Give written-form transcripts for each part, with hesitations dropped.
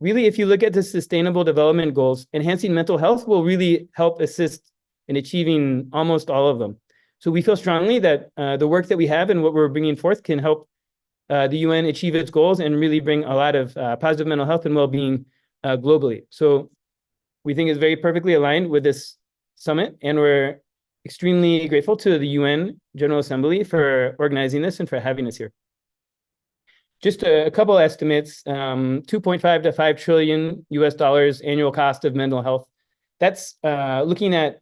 really, if you look at the Sustainable Development Goals, enhancing mental health will really help assist in achieving almost all of them. So we feel strongly that the work that we have and what we're bringing forth can help the UN achieve its goals and really bring a lot of positive mental health and well-being globally. So we think it's very perfectly aligned with this summit, and we're extremely grateful to the UN General Assembly for organizing this and for having us here. Just a couple estimates, 2.5 to 5 trillion US dollars annual cost of mental health. That's looking at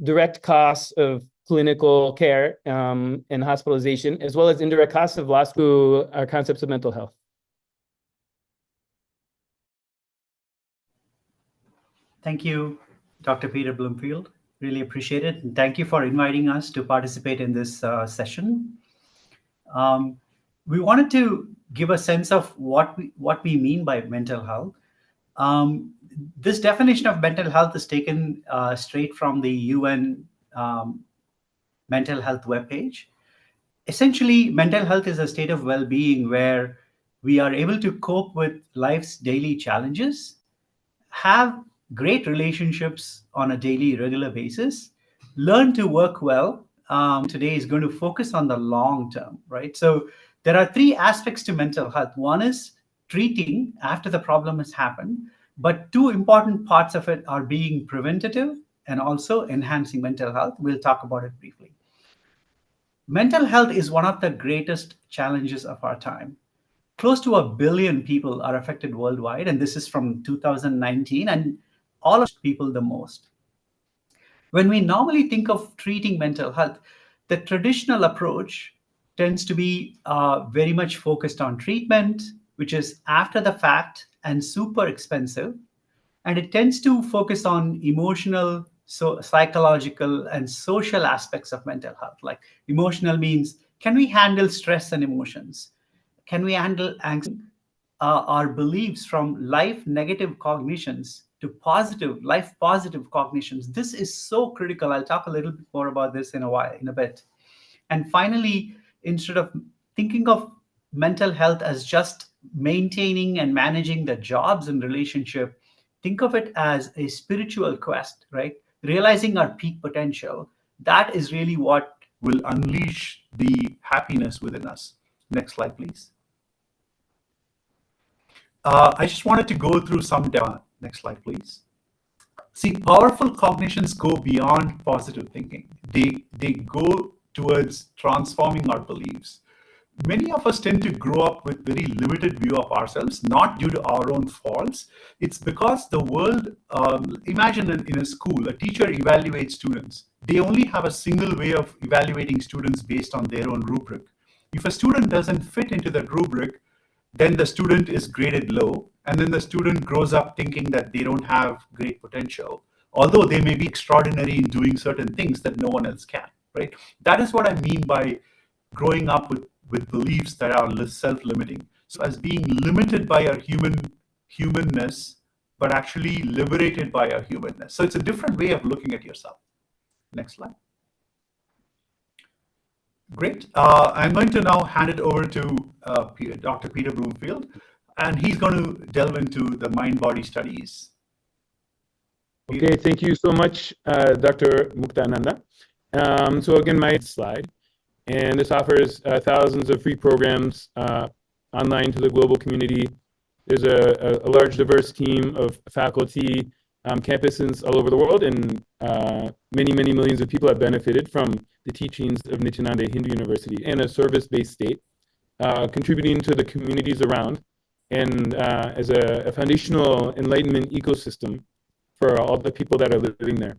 direct costs of clinical care and hospitalization, as well as indirect costs of loss to our concepts of mental health. Thank you, Dr. Peter Bloomfield. Really appreciate it. And thank you for inviting us to participate in this session. We wanted to give a sense of what we mean by mental health. This definition of mental health is taken straight from the UN mental health webpage. Essentially, mental health is a state of well-being where we are able to cope with life's daily challenges, have great relationships on a daily, regular basis, learn to work well. Today is going to focus on the long term, right? So there are three aspects to mental health. One is treating after the problem has happened, but two important parts of it are being preventative and also enhancing mental health. We'll talk about it briefly. Mental health is one of the greatest challenges of our time. Close to 1 billion people are affected worldwide, and this is from 2019, and all of people the most. When we normally think of treating mental health, the traditional approach tends to be very much focused on treatment, which is after the fact and super expensive. And it tends to focus on emotional, psychological, and social aspects of mental health. Like emotional means, can we handle stress and emotions? Can we handle anxiety? Our beliefs from life negative cognitions to life positive cognitions. This is so critical. I'll talk a little bit more about this in a bit. And finally, instead of thinking of mental health as just maintaining and managing the jobs and relationship, think of it as a spiritual quest, right? Realizing our peak potential. That is really what will unleash the happiness within us. Next slide, please. I just wanted to go through some data. Next slide, please. See, powerful cognitions go beyond positive thinking. They go towards transforming our beliefs. Many of us tend to grow up with very limited view of ourselves, not due to our own faults. It's because the world, imagine in a school, a teacher evaluates students. They only have a single way of evaluating students based on their own rubric. If a student doesn't fit into that rubric, then the student is graded low, and then the student grows up thinking that they don't have great potential, although they may be extraordinary in doing certain things that no one else can, right? That is what I mean by growing up with beliefs that are self-limiting. So as being limited by our humanness, but actually liberated by our humanness. So it's a different way of looking at yourself. Next slide. Great. I'm going to now hand it over to Dr. Peter Bloomfield, and he's going to delve into the mind-body studies. Okay, thank you so much, Dr. Muktananda. So again, my slide, and this offers thousands of free programs online to the global community. There's a large, diverse team of faculty, campuses all over the world, and many millions of people have benefited from the teachings of Nityananda Hindu University, and a service-based state, contributing to the communities around, and as a foundational enlightenment ecosystem for all the people that are living there.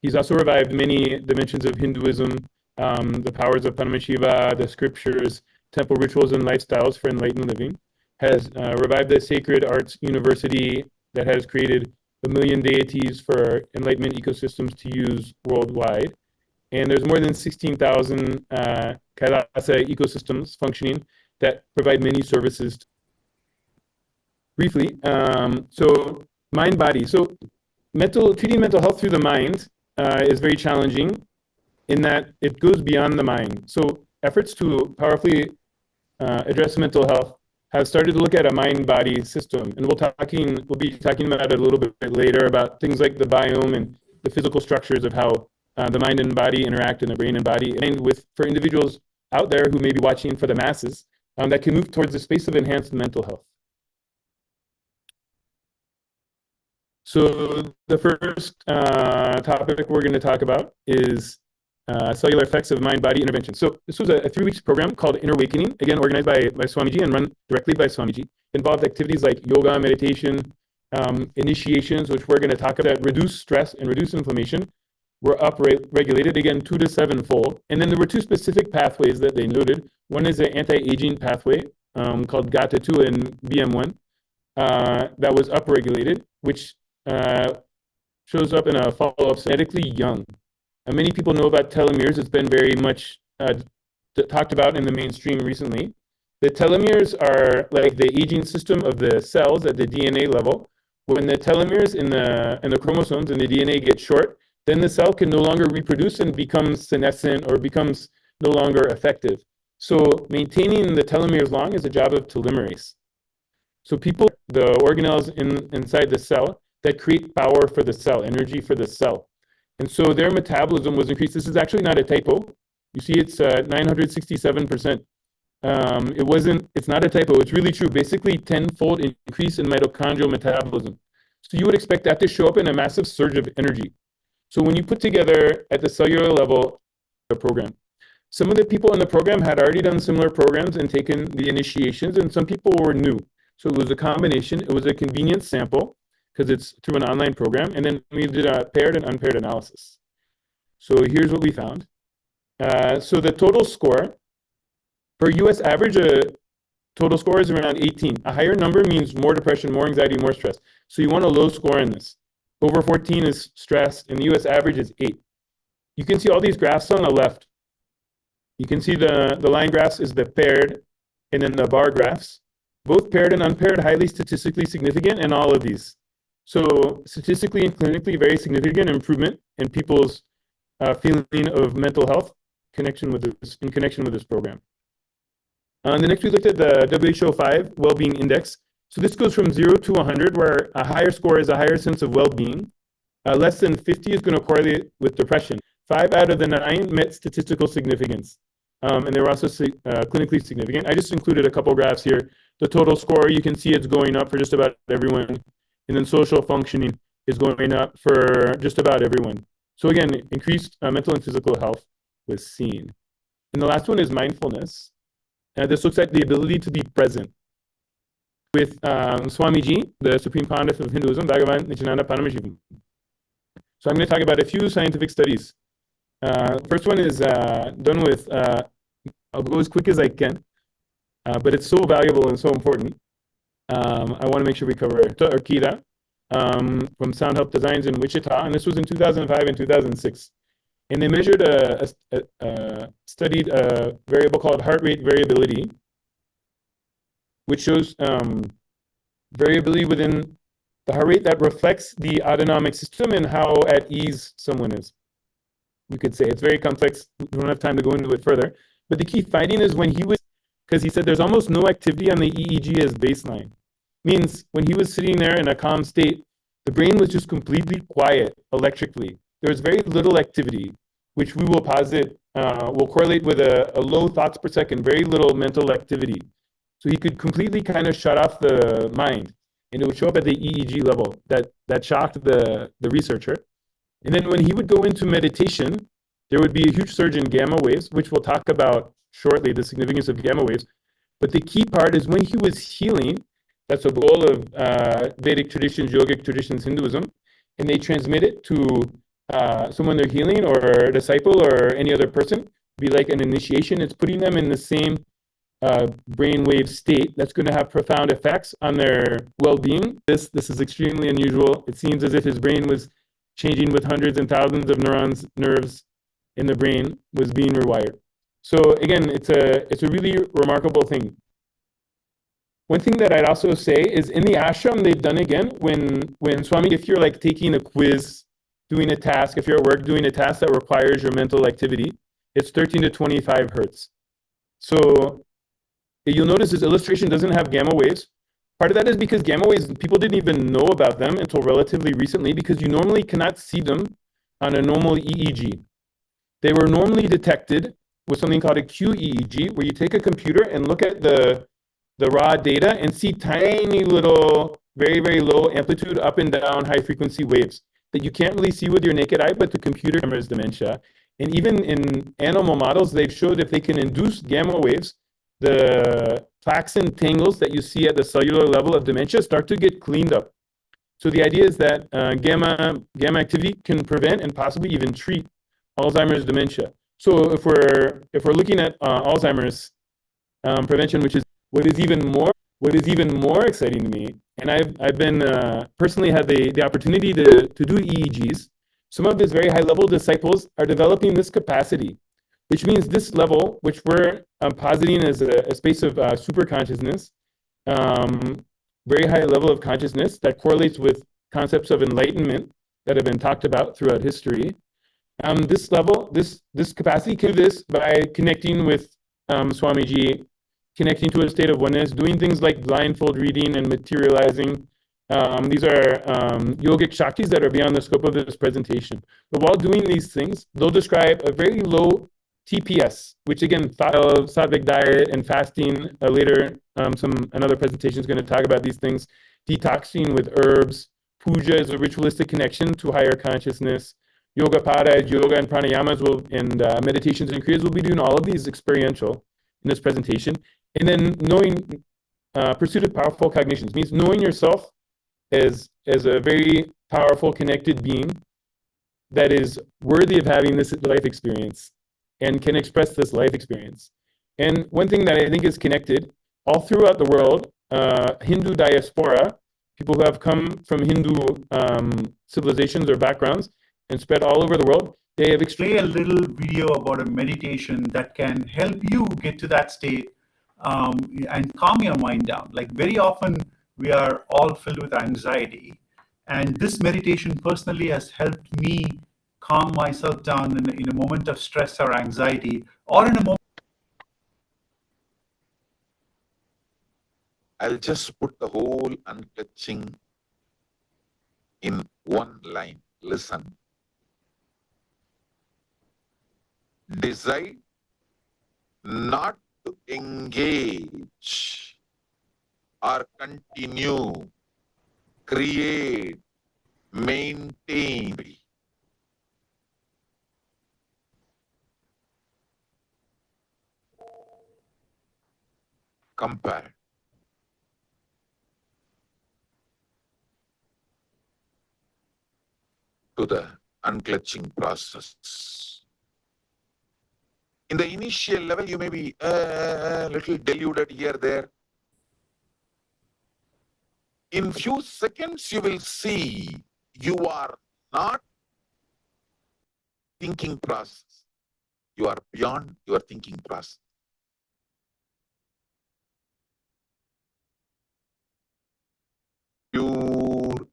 He's also revived many dimensions of Hinduism, the powers of Paramashiva, the scriptures, temple rituals, and lifestyles for enlightened living. Has revived the Sacred Arts University that has created 1 million deities for enlightenment ecosystems to use worldwide. And there's more than 16,000 KAILASA ecosystems functioning that provide many services. Briefly, so mind-body. So treating mental health through the mind is very challenging in that it goes beyond the mind. So efforts to powerfully address mental health have started to look at a mind-body system, and we'll be talking about it a little bit later about things like the biome and the physical structures of how the mind and body interact in the brain and body, and for individuals out there who may be watching for the masses that can move towards the space of enhanced mental health. So the first topic we're going to talk about is cellular effects of mind-body intervention. So this was a 3-week program called Inner Awakening, again organized by Swamiji and run directly by Swamiji. It involved activities like yoga, meditation, initiations, which we're going to talk about, reduce stress and reduce inflammation, were up-regulated, again, 2 to 7-fold. And then there were 2 specific pathways that they noted. One is an anti-aging pathway called GATA2 and BM1 that was up-regulated, which shows up in a follow-up genetically young. Many people know about telomeres. It's been very much talked about in the mainstream recently. The telomeres are like the aging system of the cells at the DNA level. When the telomeres in the chromosomes in the DNA get short, then the cell can no longer reproduce and becomes senescent or becomes no longer effective. So maintaining the telomeres long is a job of telomerase. So the organelles inside the cell that create power for the cell, energy for the cell. And so their metabolism was increased. This is actually not a typo. You see it's 967%. It's not a typo, it's really true. Basically 10-fold increase in mitochondrial metabolism. So you would expect that to show up in a massive surge of energy. So when you put together at the cellular level the program, some of the people in the program had already done similar programs and taken the initiations, and some people were new. So it was a combination. It was a convenient sample because it's through an online program, and then we did a paired and unpaired analysis. So here's what we found. So the total score for US average, total score is around 18. A higher number means more depression, more anxiety, more stress. So you want a low score in this. Over 14 is stress, and the US average is 8. You can see all these graphs on the left. You can see the line graphs is the paired, and then the bar graphs. Both paired and unpaired, highly statistically significant in all of these. So statistically and clinically, very significant improvement in people's feeling of mental health in connection with this program. The next, we looked at the WHO-5 Wellbeing Index. So this goes from 0 to 100, where a higher score is a higher sense of well-being. Less than 50 is going to correlate with depression. 5 out of the 9 met statistical significance, and they were also clinically significant. I just included a couple graphs here. The total score, you can see it's going up for just about everyone. And then social functioning is going up for just about everyone. So again, increased mental and physical health was seen. And the last one is mindfulness. This looks at the ability to be present. With Swamiji, the Supreme Pontiff of Hinduism, Bhagavan Nityananda Paramashivam. So I'm going to talk about a few scientific studies. First one is done with, I'll go as quick as I can, but it's so valuable and so important. I want to make sure we cover it. Akira from Sound Health Designs in Wichita, and this was in 2005 and 2006. And they measured studied a variable called heart rate variability, which shows variability within the heart rate that reflects the autonomic system and how at ease someone is. We could say it's very complex. We don't have time to go into it further. But the key finding is when he was, because he said there's almost no activity on the EEG as baseline. Means when he was sitting there in a calm state, the brain was just completely quiet electrically. There was very little activity, which we will posit will correlate with a low thoughts per second, very little mental activity. So he could completely kind of shut off the mind, and it would show up at the EEG level. That shocked the researcher. And then when he would go into meditation, there would be a huge surge in gamma waves, which we'll talk about shortly, the significance of gamma waves. But the key part is when he was healing, that's a goal of Vedic traditions, yogic traditions, Hinduism, and they transmit it to someone they're healing or a disciple or any other person, be like an initiation. It's putting them in the same brainwave state that's going to have profound effects on their well-being. This is extremely unusual. It seems as if his brain was changing with hundreds and thousands of nerves in the brain was being rewired. So again, it's a really remarkable thing. One thing that I'd also say is in the ashram, they've done again when Swami, if you're like taking a quiz, doing a task, if you're at work doing a task that requires your mental activity, it's 13 to 25 hertz. So You'll notice this illustration doesn't have gamma waves. Part of that is because gamma waves, people didn't even know about them until relatively recently, because you normally cannot see them on a normal EEG. They were normally detected with something called a QEEG, where you take a computer and look at the raw data and see tiny little, very, very low amplitude up and down high frequency waves that you can't really see with your naked eye, but the computer cameras dementia. And even in animal models, they've showed if they can induce gamma waves, the plaques and tangles that you see at the cellular level of dementia start to get cleaned up. So the idea is that gamma activity can prevent and possibly even treat Alzheimer's dementia. So if we're looking at Alzheimer's prevention, which is what is even more exciting to me, and I've been personally had the opportunity to do EEGs. Some of his very high level disciples are developing this capacity, which means this level, which we're positing as a space of super consciousness, very high level of consciousness that correlates with concepts of enlightenment that have been talked about throughout history. This level, this capacity can do this by connecting with Swamiji, connecting to a state of oneness, doing things like blindfold reading and materializing. These are yogic shaktis that are beyond the scope of this presentation. But while doing these things, they'll describe a very low TPS, which again, thought of sattvic diet and fasting. Later, another presentation is going to talk about these things. Detoxing with herbs. Puja is a ritualistic connection to higher consciousness. Yoga pada, yoga and pranayamas and meditations and kriyas will be doing all of these experiential in this presentation. And then knowing, pursuit of powerful cognitions means knowing yourself as a very powerful, connected being that is worthy of having this life experience and can express this life experience. And one thing that I think is connected all throughout the world, Hindu diaspora, people who have come from Hindu civilizations or backgrounds and spread all over the world, they have Play a little video about a meditation that can help you get to that state and calm your mind down. Like very often we are all filled with anxiety, and this meditation personally has helped me calm myself down in a moment of stress or anxiety, or in a moment. I'll just put the whole unclutching in one line. Listen. Decide not to engage or continue, create, maintain. Compare. To the unclutching process. In the initial level, you may be a little deluded here, there. In few seconds, you will see you are not thinking process. You are beyond your thinking process. Pure.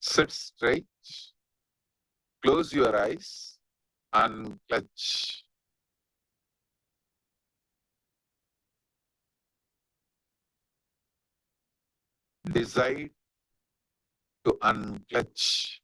Sit straight. Close your eyes and clutch. Decide to unclutch.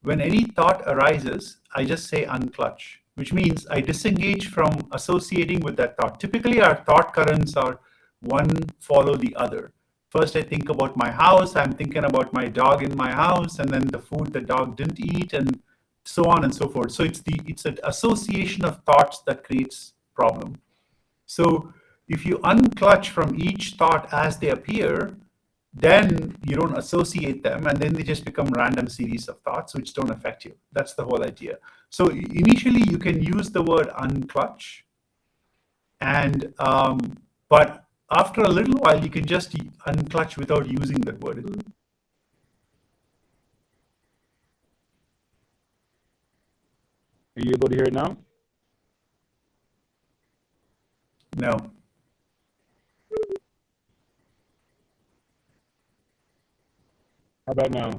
When any thought arises, I just say unclutch, which means I disengage from associating with that thought. Typically, our thought currents are one follow the other. First, I think about my house, I'm thinking about my dog in my house, and then the food the dog didn't eat, and so on and so forth. So it's an association of thoughts that creates problem. So if you unclutch from each thought as they appear, then you don't associate them, and then they just become random series of thoughts which don't affect you. That's the whole idea. So initially you can use the word unclutch, and but after a little while you can just unclutch without using that word. Are you able to hear it now? No. How about now?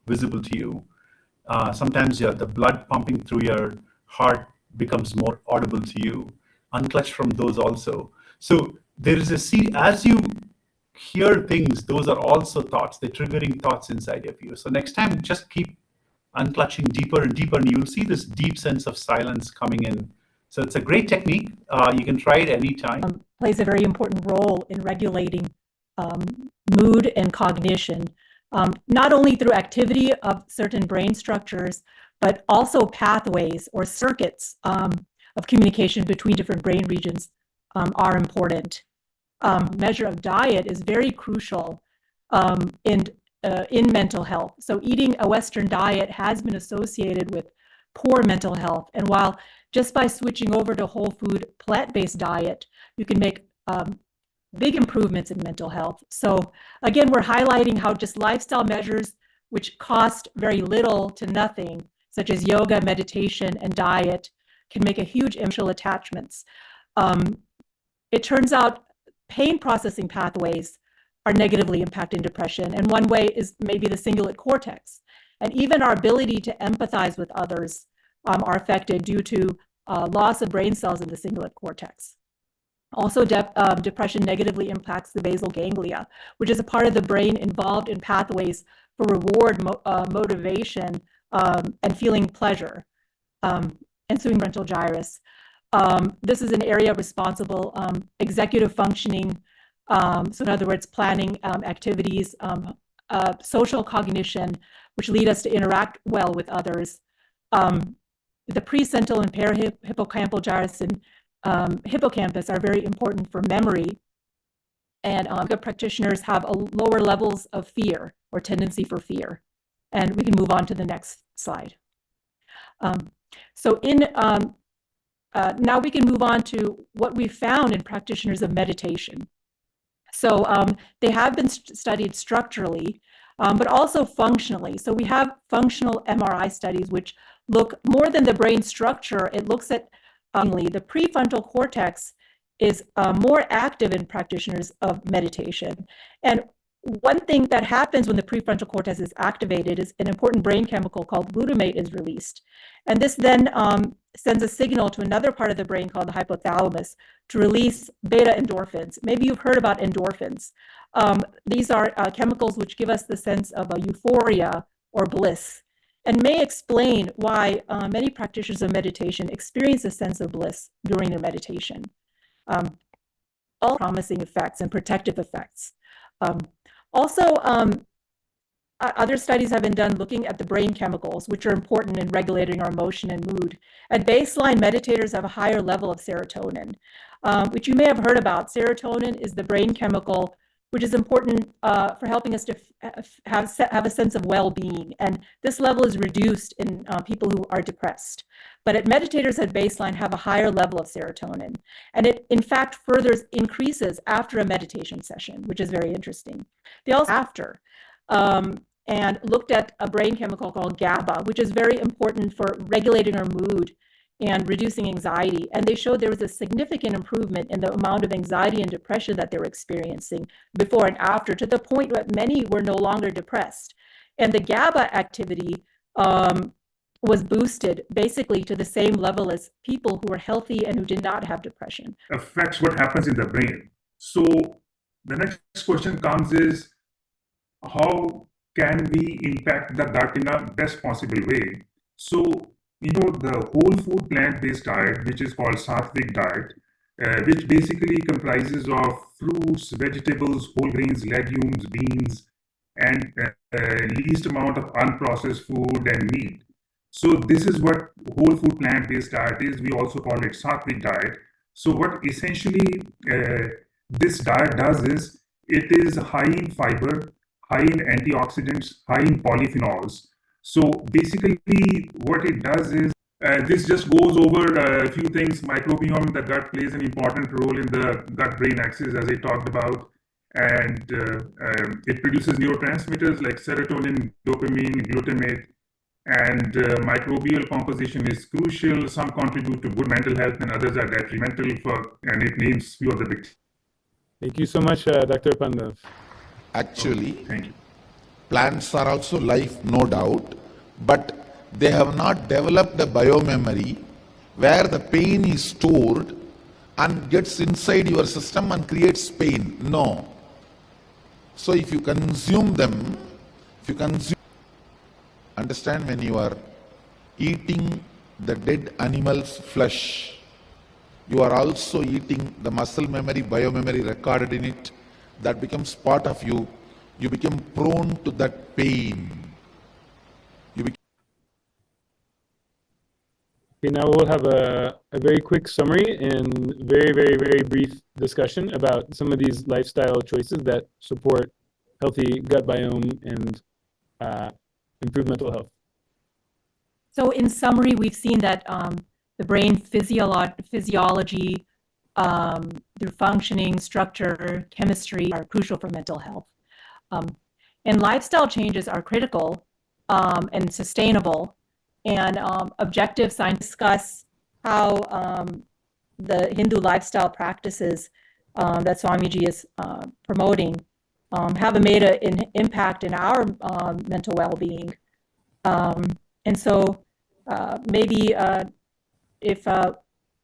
visible to you. Sometimes the blood pumping through your heart becomes more audible to you. Unclutch from those also. So there is as you hear things, those are also thoughts. They're triggering thoughts inside of you. So next time, just keep unclutching deeper and deeper, and you'll see this deep sense of silence coming in. So it's a great technique. You can try it anytime. Plays a very important role in regulating mood and cognition, not only through activity of certain brain structures, but also pathways or circuits of communication between different brain regions are important. Measure of diet is very crucial in mental health. So eating a Western diet has been associated with poor mental health. And while just by switching over to whole food, plant-based diet, you can make big improvements in mental health. So again, we're highlighting how just lifestyle measures, which cost very little to nothing, such as yoga, meditation, and diet, can make a huge emotional attachments. It turns out pain processing pathways are negatively impacting depression. And one way is maybe the cingulate cortex. And even our ability to empathize with others are affected due to loss of brain cells in the cingulate cortex. Also, depression negatively impacts the basal ganglia, which is a part of the brain involved in pathways for reward, motivation, and feeling pleasure, and supramental gyrus. This is an area responsible executive functioning, so in other words, planning activities, social cognition, which lead us to interact well with others. The precentral and parahippocampal gyrus and hippocampus are very important for memory, and good practitioners have lower levels of fear or tendency for fear. And we can move on to the next slide. Now we can move on to what we found in practitioners of meditation. So they have been studied structurally, but also functionally. So we have functional MRI studies which look more than the brain structure. It looks at the prefrontal cortex is more active in practitioners of meditation. And one thing that happens when the prefrontal cortex is activated is an important brain chemical called glutamate is released. And this then sends a signal to another part of the brain called the hypothalamus to release beta endorphins. Maybe you've heard about endorphins. These are chemicals which give us the sense of a euphoria or bliss, and may explain why many practitioners of meditation experience a sense of bliss during their meditation. All promising effects and protective effects. Other studies have been done looking at the brain chemicals, which are important in regulating our emotion and mood. At baseline, meditators have a higher level of serotonin, which you may have heard about. Serotonin is the brain chemical which is important for helping us to have a sense of well-being. And this level is reduced in people who are depressed. But meditators at baseline have a higher level of serotonin. And it, in fact, further increases after a meditation session, which is very interesting. They also and looked at a brain chemical called GABA, which is very important for regulating our mood and reducing anxiety. And they showed there was a significant improvement in the amount of anxiety and depression that they were experiencing before and after, to the point that many were no longer depressed. And the GABA activity was boosted basically to the same level as people who were healthy and who did not have depression. Affects what happens in the brain. So the next question comes is, how can we impact the gut in a best possible way? So, the whole food plant-based diet, which is called sattvic diet, which basically comprises of fruits, vegetables, whole grains, legumes, beans, and least amount of unprocessed food and meat. So this is what whole food plant-based diet is. We also call it sattvic diet. So what essentially this diet does is, it is high in fiber, high in antioxidants, high in polyphenols. So basically what it does is, this just goes over a few things. Microbiome in the gut plays an important role in the gut-brain axis, as I talked about. And it produces neurotransmitters like serotonin, dopamine, glutamate. And microbial composition is crucial. Some contribute to good mental health and others are detrimental and it names few of the big. Thank you so much, Dr. Pandav. Actually, Thank you. Plants are also life, no doubt, but they have not developed a biomemory where the pain is stored and gets inside your system and creates pain. No. So if you consume them, understand, when you are eating the dead animal's flesh, you are also eating the muscle memory, biomemory recorded in it, that becomes part of you. You become prone to that pain. Okay, now we'll have a very quick summary and very brief discussion about some of these lifestyle choices that support healthy gut biome and improve mental health. So in summary, we've seen that the brain physiology, through functioning, structure, chemistry are crucial for mental health. And lifestyle changes are critical and sustainable. And objective science discuss how the Hindu lifestyle practices that Swamiji is promoting have made an impact in our mental well-being. And so maybe if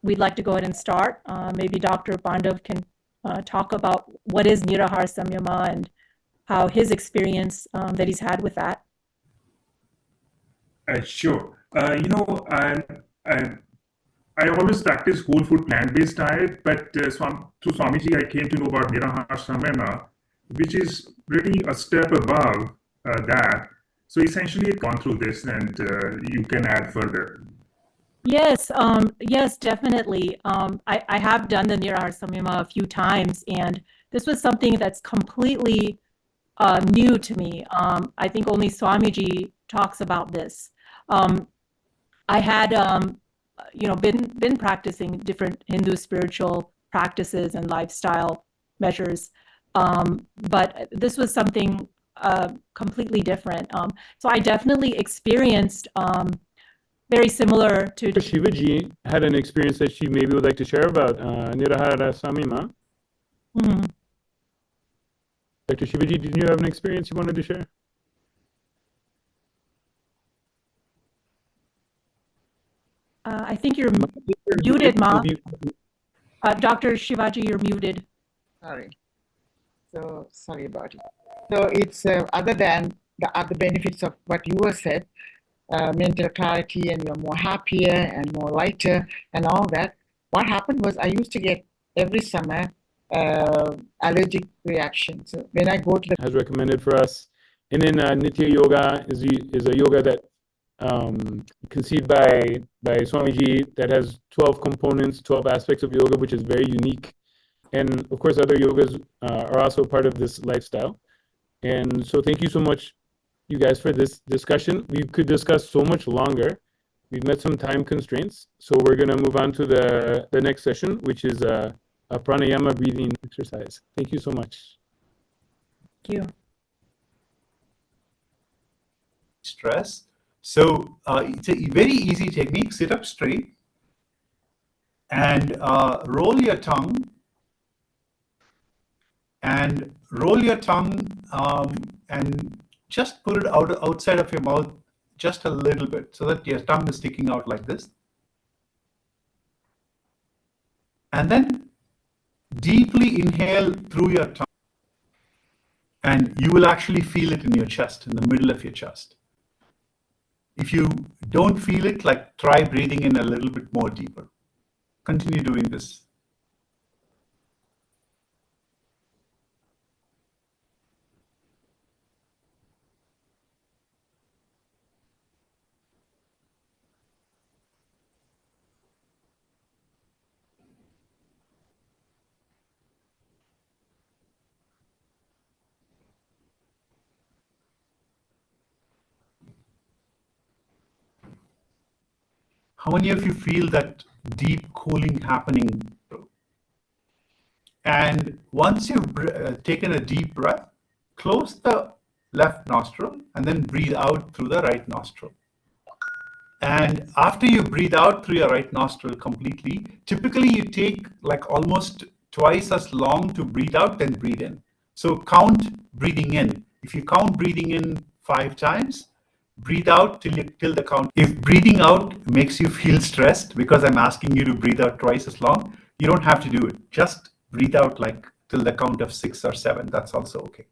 we'd like to go ahead and start, maybe Dr. Pandav can talk about what is Nirahara Samyama and how his experience that he's had with that. Sure. I always practice whole food plant-based diet, but through Swamiji, I came to know about Nirahara Samyama, which is really a step above that. So essentially, I've gone through this, and you can add further. Yes, yes, definitely. I have done the Nirahara Samyama a few times, and this was something that's completely new to me. I think only Swamiji talks about this. I had, been practicing different Hindu spiritual practices and lifestyle measures, but this was something completely different. So I definitely experienced very similar to Shivaji had an experience that she maybe would like to share about Nirahara Samyama. Mm-hmm. Dr. Shivaji, did you have an experience you wanted to share? I think you're muted, Ma. Dr. Shivaji, you're muted. Sorry. So sorry about it. So it's other than the other benefits of what you have said, mental clarity, and you're more happier and more lighter and all that. What happened was I used to get every summer allergic reactions. So when I go to the has recommended for us, and then Nitya Yoga is a yoga that conceived by Swamiji that has 12 components, 12 aspects of yoga, which is very unique. And of course, other yogas are also part of this lifestyle. And so thank you so much, you guys, for this discussion. We could discuss so much longer. We've met some time constraints. So we're going to move on to the next session, which is a pranayama breathing exercise. Thank you so much. Thank you. Stress. So it's a very easy technique. Sit up straight and roll your tongue. And roll your tongue and just put it outside of your mouth just a little bit so that your tongue is sticking out like this. And then deeply inhale through your tongue. And you will actually feel it in your chest, in the middle of your chest. If you don't feel it, like try breathing in a little bit more deeper. Continue doing this. How many of you feel that deep cooling happening? And once you've taken a deep breath, close the left nostril and then breathe out through the right nostril. And after you breathe out through your right nostril completely, typically you take like almost twice as long to breathe out than breathe in. So count breathing in If you count breathing in 5 times, breathe out till the count. If breathing out makes you feel stressed because I'm asking you to breathe out twice as long, you don't have to do it. Just breathe out like till the count of 6 or 7. That's also okay.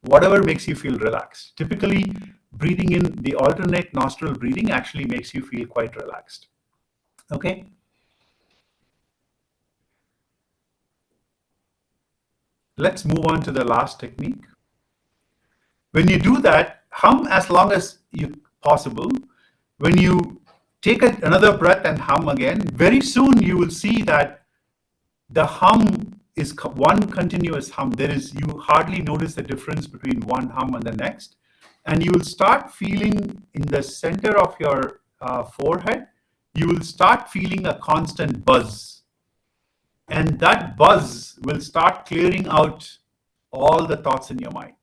Whatever makes you feel relaxed. Typically, breathing in the alternate nostril breathing actually makes you feel quite relaxed. Okay. Let's move on to the last technique. When you do that, hum as long as possible. When you take another breath and hum again, very soon you will see that the hum is one continuous hum. You hardly notice the difference between one hum and the next. And you will start feeling in the center of your forehead, you will start feeling a constant buzz. And that buzz will start clearing out all the thoughts in your mind.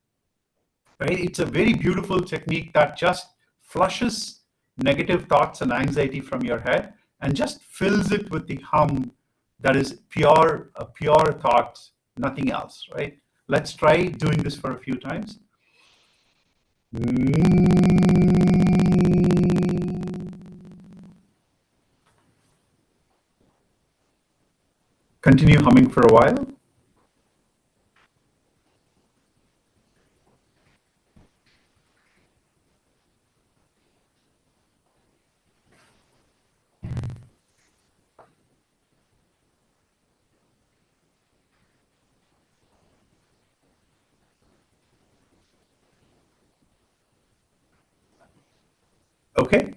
Right? It's a very beautiful technique that just flushes negative thoughts and anxiety from your head and just fills it with the hum that is pure thought, nothing else, right? Let's try doing this for a few times. Continue humming for a while. Okay,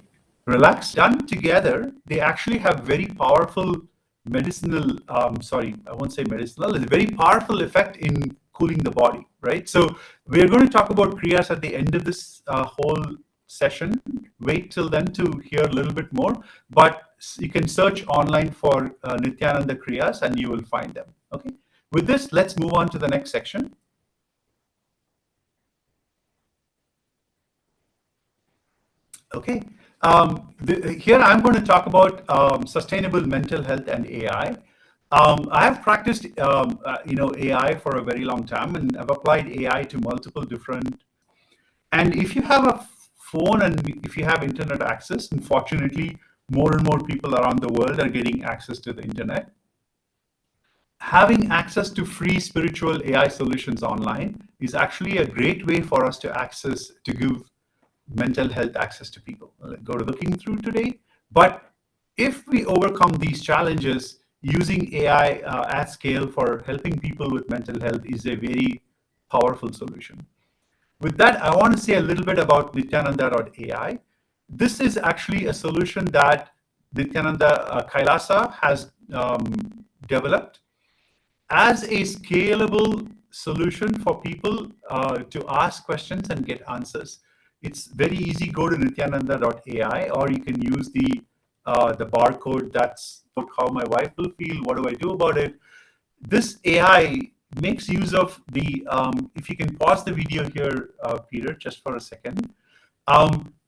relax. Done together, they actually have very powerful medicinal, sorry, I won't say medicinal, it's a very powerful effect in cooling the body, right? So we're going to talk about kriyas at the end of this whole session. Wait till then to hear a little bit more, but you can search online for Nityananda kriyas and you will find them, okay? With this, let's move on to the next section. Okay, here I'm going to talk about sustainable mental health and AI. I have practiced, AI for a very long time, and I've applied AI to multiple different. And if you have a phone and if you have internet access, unfortunately, more and more people around the world are getting access to the internet. Having access to free spiritual AI solutions online is actually a great way for us to give mental health access to people. Go to looking through today. But if we overcome these challenges, using AI at scale for helping people with mental health is a very powerful solution. With that, I want to say a little bit about Nityananda.ai. This is actually a solution that Nityananda KAILASA has developed as a scalable solution for people to ask questions and get answers. It's very easy. Go to Nityananda.ai, or you can use the barcode that's how my wife will feel. What do I do about it? This AI makes use of the, if you can pause the video here, Peter, just for a second.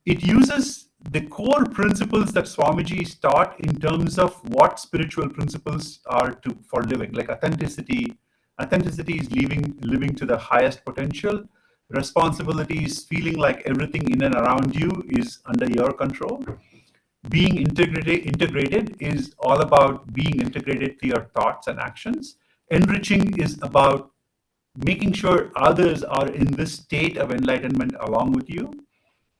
It uses the core principles that Swamiji taught in terms of what spiritual principles are for living, like authenticity. Authenticity is living to the highest potential. Responsibility is feeling like everything in and around you is under your control. Being integrated is all about being integrated to your thoughts and actions. Enriching is about making sure others are in this state of enlightenment along with you.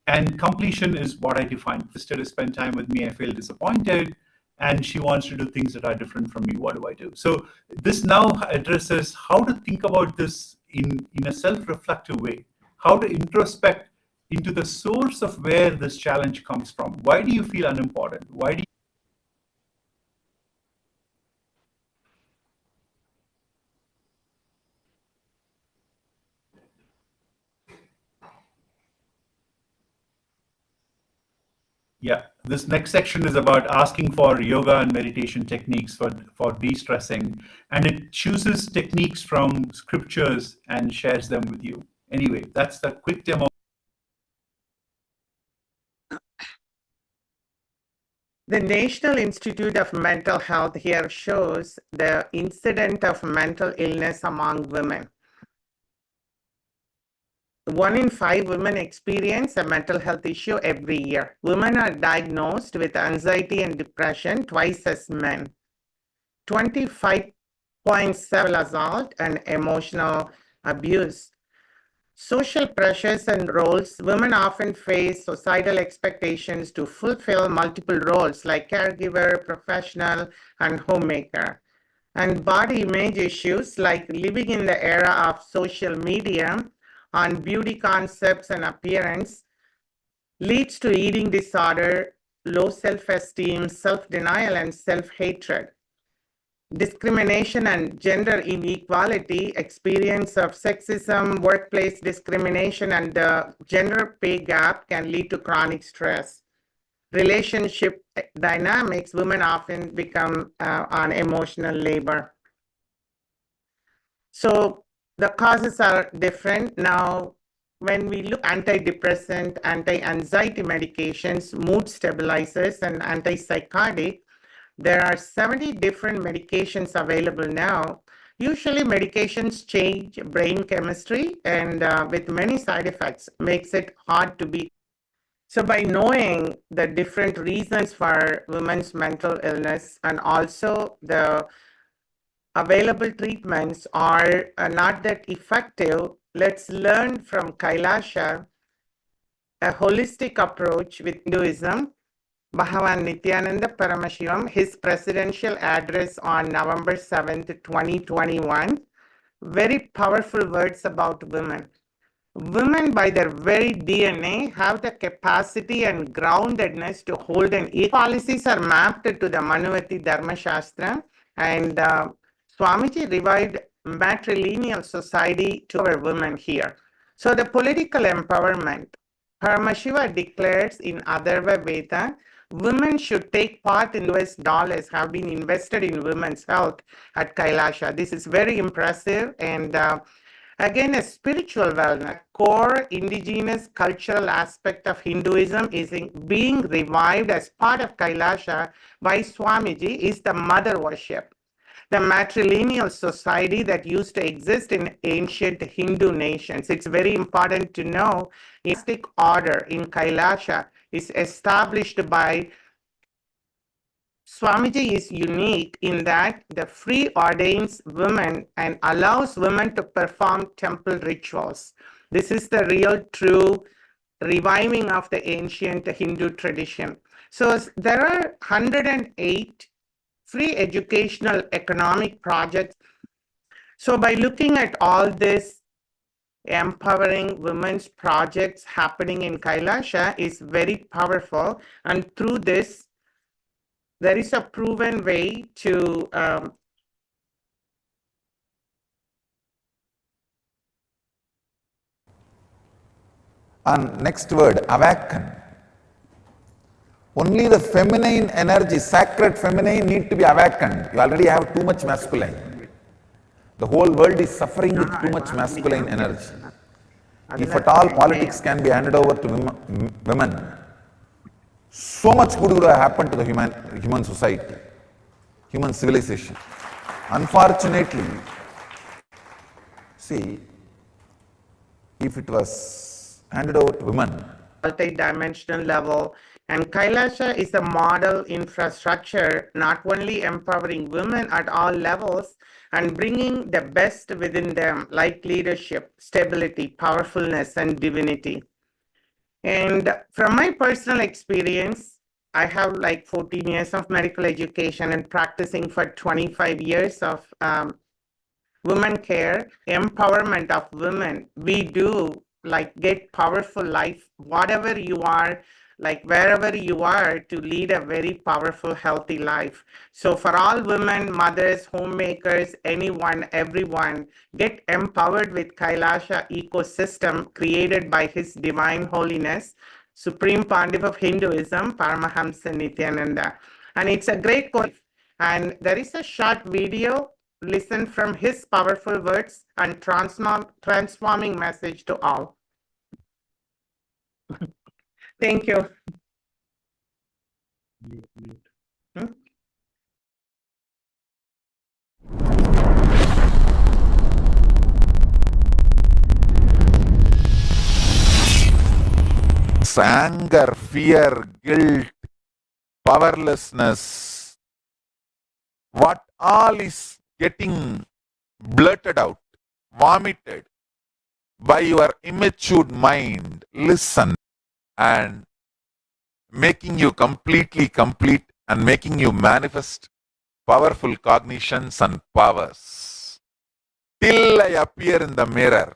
And completion is what I define. Sister to spend time with me, I feel disappointed, and she wants to do things that are different from me. What do I do? So this now addresses how to think about this in a self-reflective way, how to introspect into the source of where this challenge comes from. Why do you feel unimportant? Why do you Yeah, this next section is about asking for yoga and meditation techniques for de-stressing, and it chooses techniques from scriptures and shares them with you. Anyway, that's the quick demo. The National Institute of Mental Health here shows the incidence of mental illness among women. 1 in 5 women experience a mental health issue every year. Women are diagnosed with anxiety and depression twice as men. 25.7 assault and emotional abuse. Social pressures and roles. Women often face societal expectations to fulfill multiple roles like caregiver, professional, and homemaker. And body image issues like living in the era of social media on beauty concepts and appearance leads to eating disorder, low self-esteem, self-denial, and self-hatred. Discrimination and gender inequality, experience of sexism, workplace discrimination, and the gender pay gap can lead to chronic stress. Relationship dynamics, women often become on emotional labor. So the causes are different. Now, when we look antidepressant, anti-anxiety medications, mood stabilizers, and antipsychotic, there are 70 different medications available now. Usually medications change brain chemistry and with many side effects, makes it hard to be. So by knowing the different reasons for women's mental illness and also the available treatments are not that effective, let's learn from KAILASA, a holistic approach with Hinduism. Bhagavan Nityananda Paramashivam, his presidential address on November 7th, 2021, very powerful words about women. Women, by their very DNA, have the capacity and groundedness to hold an equal. Policies are mapped to the Manuvati Dharma Shastra, and Swamiji revived matrilineal society to our women here. So the political empowerment, Paramashiva declares in Atharva Veda, women should take part in US dollars have been invested in women's health at KAILASA. This is very impressive. And again, a spiritual wellness, core indigenous cultural aspect of Hinduism is being revived as part of KAILASA by Swamiji is the mother worship. The matrilineal society that used to exist in ancient Hindu nations. It's very important to know the order in KAILASA is established by Swamiji is unique in that the free ordains women and allows women to perform temple rituals. This is the real true reviving of the ancient Hindu tradition. So there are 108 free educational economic projects. So by looking at all this, empowering women's projects happening in KAILASA is very powerful. And through this, there is a proven way to and next word, awaken. Only the feminine energy, sacred feminine need to be awakened. You already have too much masculine. The whole world is suffering with too much masculine energy. If at all politics can be handed over to women, so much good would have happened to the human society, human civilization. Unfortunately, see, if it was handed over to women, multi-dimensional level, and KAILASA is a model infrastructure, not only empowering women at all levels and bringing the best within them, like leadership, stability, powerfulness, and divinity. And from my personal experience, I have like 14 years of medical education and practicing for 25 years of women care, empowerment of women. We do like get powerful life, whatever you are, like wherever you are, to lead a very powerful, healthy life. So for all women, mothers, homemakers, anyone, everyone, get empowered with KAILASA ecosystem created by His Divine Holiness, Supreme Pontiff of Hinduism, Paramahamsa Nityananda. And it's a great course. And there is a short video, listen from his powerful words and transforming message to all. Thank you. this anger, fear, guilt, powerlessness, what all is getting blurted out, vomited by your immature mind, listen, and making you completely complete and making you manifest powerful cognitions and powers. Till I appear in the mirror,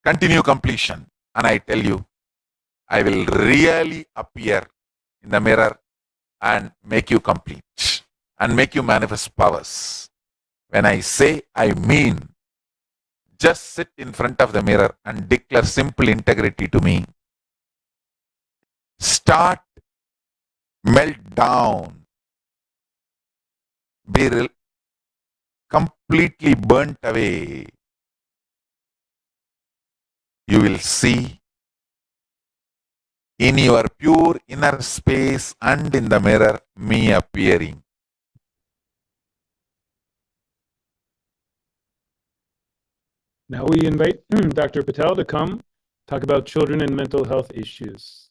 continue completion, and I tell you, I will really appear in the mirror and make you complete and make you manifest powers. When I say, I mean. Just sit in front of the mirror and declare simple integrity to me. Start, melt down, be completely burnt away. You will see in your pure inner space and in the mirror me appearing. Now we invite Dr. Patel to come talk about children and mental health issues.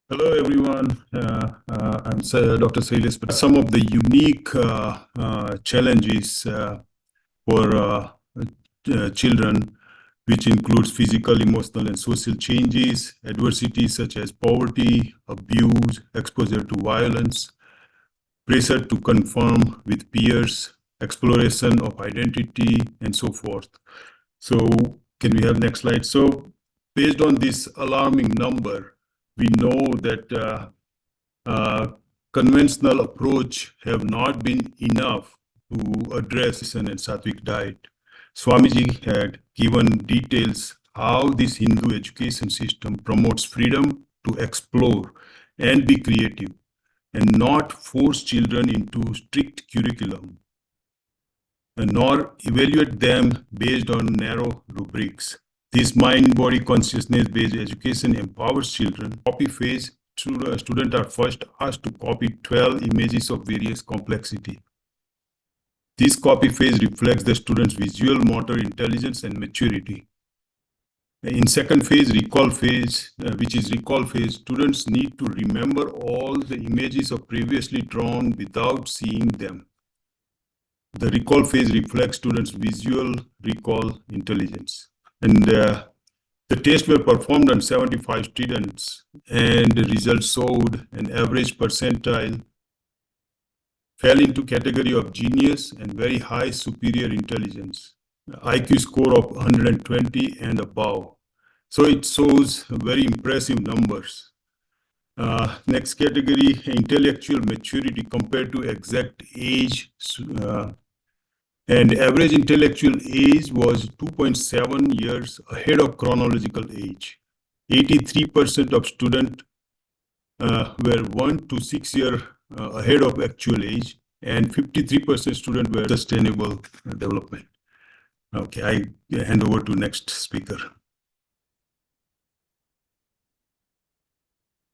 Hello, everyone. I'm Dr. Sailis. But some of the unique challenges for children, which includes physical, emotional, and social changes, adversities such as poverty, abuse, exposure to violence, pressure to conform with peers, exploration of identity, and so forth. So can we have next slide? So based on this alarming number, we know that conventional approach have not been enough to address an sattvic diet. Swamiji had given details how this Hindu education system promotes freedom to explore and be creative and not force children into strict curriculum, nor evaluate them based on narrow rubrics. This mind-body consciousness-based education empowers children. Copy phase, students are first asked to copy 12 images of various complexity. This copy phase reflects the student's visual motor intelligence and maturity. In second phase, recall phase, which is recall phase, students need to remember all the images of previously drawn without seeing them. The recall phase reflects students' visual recall intelligence. And the tests were performed on 75 students, and the results showed an average percentile fell into category of genius and very high superior intelligence, IQ score of 120 and above. So it shows very impressive numbers. Next category, intellectual maturity compared to exact age. And average intellectual age was 2.7 years ahead of chronological age. 83% of students were 1 to 6 years ahead of actual age, and 53% students were sustainable development. Okay, I hand over to next speaker.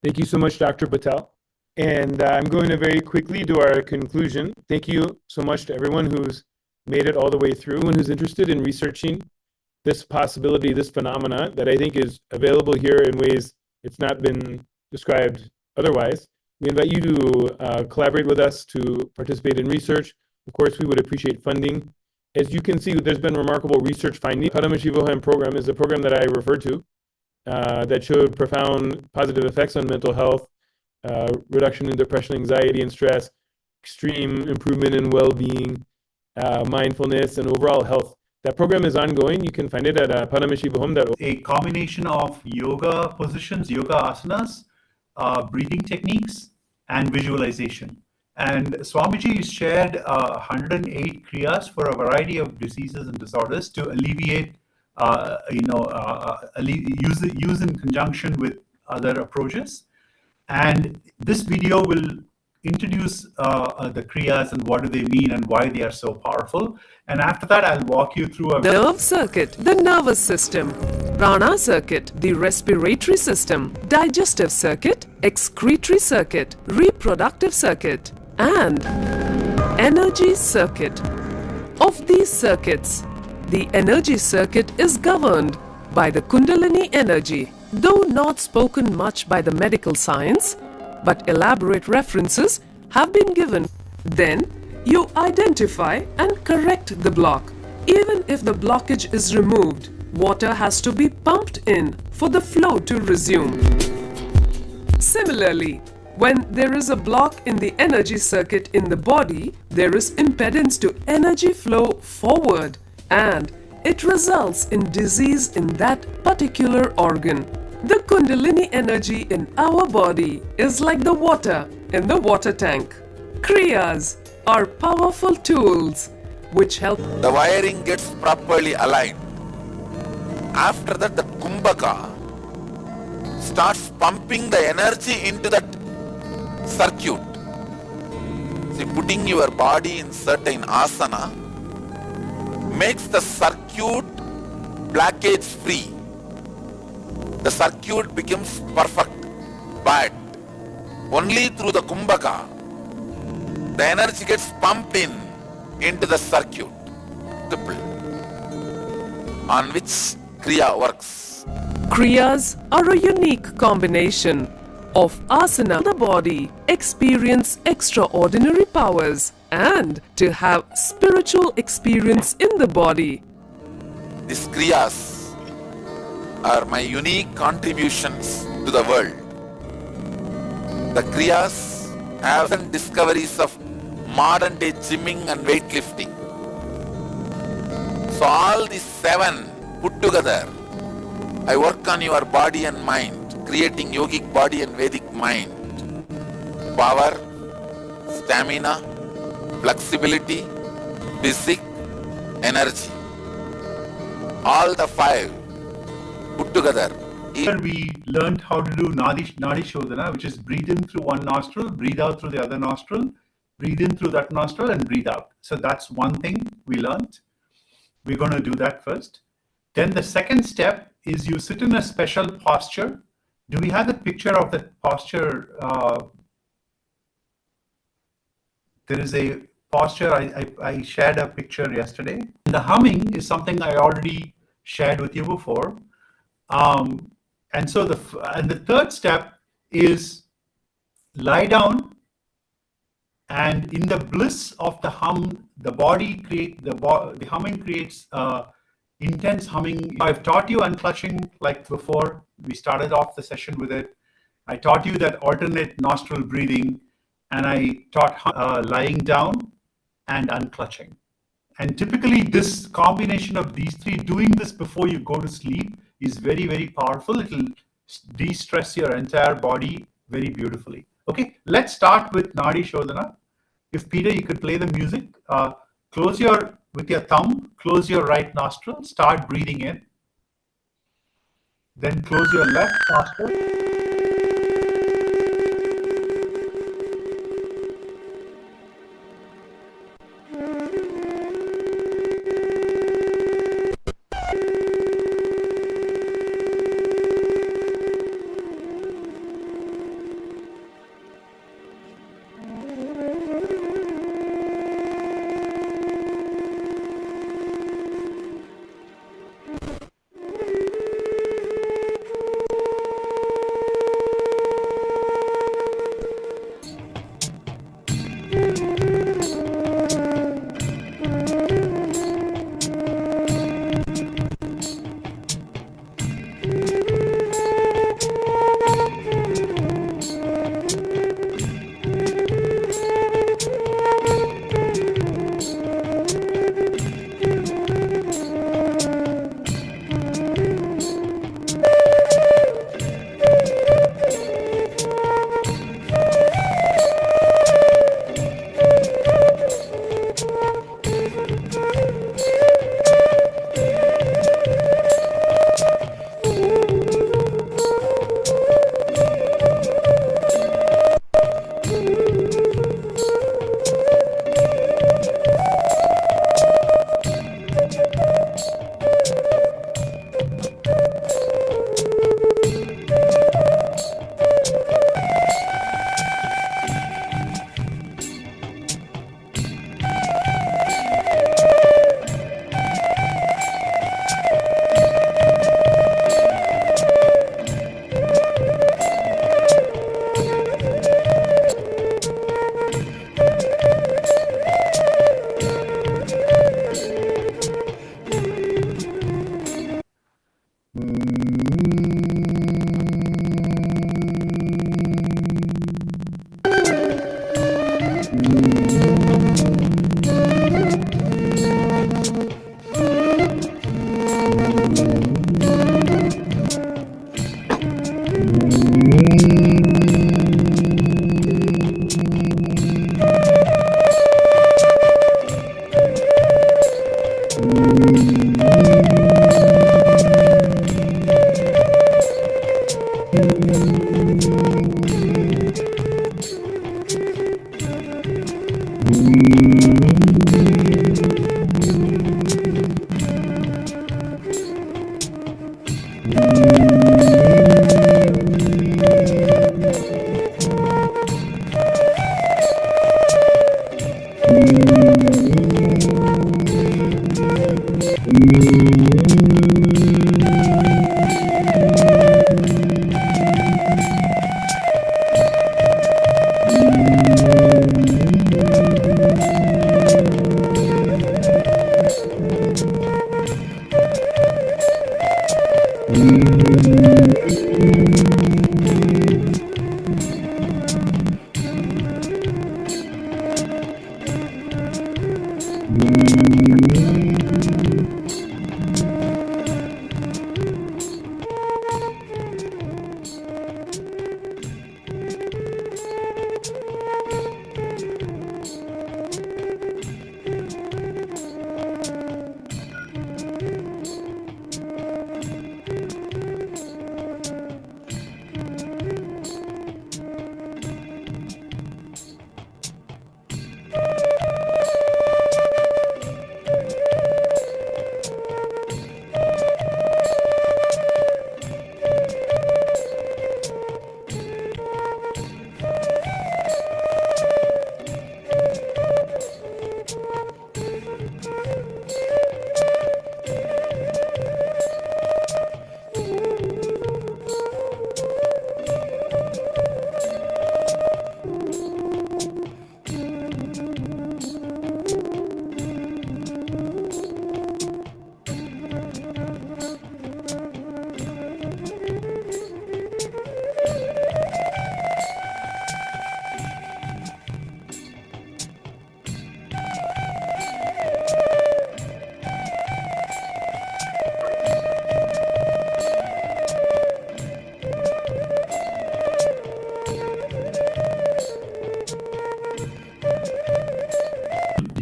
Thank you so much, Dr. Patel. And I'm going to very quickly do our conclusion. Thank you so much to everyone who's made it all the way through and who's interested in researching this possibility, this phenomena that I think is available here in ways it's not been described otherwise. We invite you to collaborate with us to participate in research. Of course, we would appreciate funding. As you can see, there's been remarkable research finding. Padmashivoham program is a program that I referred to that showed profound positive effects on mental health, reduction in depression, anxiety, and stress, extreme improvement in well-being, mindfulness, and overall health. That program is ongoing. You can find it at padmashivoham.org. A combination of yoga positions, yoga asanas, breathing techniques, and visualization. And Swamiji shared 108 kriyas for a variety of diseases and disorders to alleviate, use in conjunction with other approaches. And this video will introduce the kriyas and what do they mean and why they are so powerful. And after that, I'll walk you through a nerve circuit, the nervous system, prana circuit, the respiratory system, digestive circuit, excretory circuit, reproductive circuit, and energy circuit. Of these circuits, the energy circuit is governed by the Kundalini energy, Though not spoken much by the medical science, but elaborate references have been given. Then you identify and correct the block. Even if the blockage is removed, water has to be pumped in for the flow to resume. Similarly, when there is a block in the energy circuit in the body, there is impedance to energy flow forward, and it results in disease in that particular organ. The Kundalini energy in our body is like the water in the water tank. Kriyas are powerful tools which help. The wiring gets properly aligned. After that, the kumbhaka starts pumping the energy into that circuit. See, putting your body in certain asana makes the circuit blockage free. The circuit becomes perfect, but only through the kumbhaka the energy gets pumped into the circuit on which kriya works. Kriyas are a unique combination of asana. The body experience extraordinary powers and to have spiritual experience in the body. These kriyas are my unique contributions to the world. The kriyas have been discoveries of modern day gymming and weightlifting. So all these 7 put together, I work on your body and mind, creating yogic body and Vedic mind. Power, stamina, flexibility, physique, energy. All the 5 put together. Here we learned how to do Nadi Shodhana, which is breathe in through one nostril, breathe out through the other nostril, breathe in through that nostril and breathe out. So that's one thing we learned. We're going to do that first. Then the second step is you sit in a special posture. Do we have the picture of that posture? There is a posture, I shared a picture yesterday. And the humming is something I already shared with you before. And so the third step is lie down, and in the bliss of the hum, the humming creates intense humming. I've taught you unclutching like before. We started off the session with it. I taught you that alternate nostril breathing, and I taught lying down and unclutching. And typically this combination of these 3, doing this before you go to sleep, is very, very powerful. It will de-stress your entire body very beautifully. Okay, let's start with Nadi Shodhana. If Peter, you could play the music. With your thumb, close your right nostril, start breathing in. Then close your left nostril.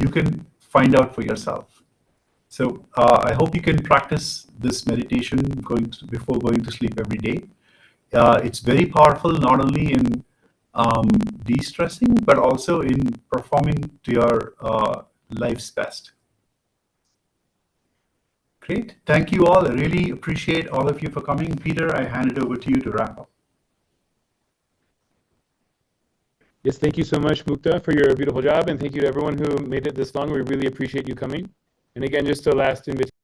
You can find out for yourself. So I hope you can practice this meditation before going to sleep every day. It's very powerful, not only in de-stressing, but also in performing to your life's best. Great. Thank you all. I really appreciate all of you for coming. Peter, I hand it over to you to wrap up. Yes, thank you so much, Mukta, for your beautiful job. And thank you to everyone who made it this long. We really appreciate you coming. And again, just a last invitation.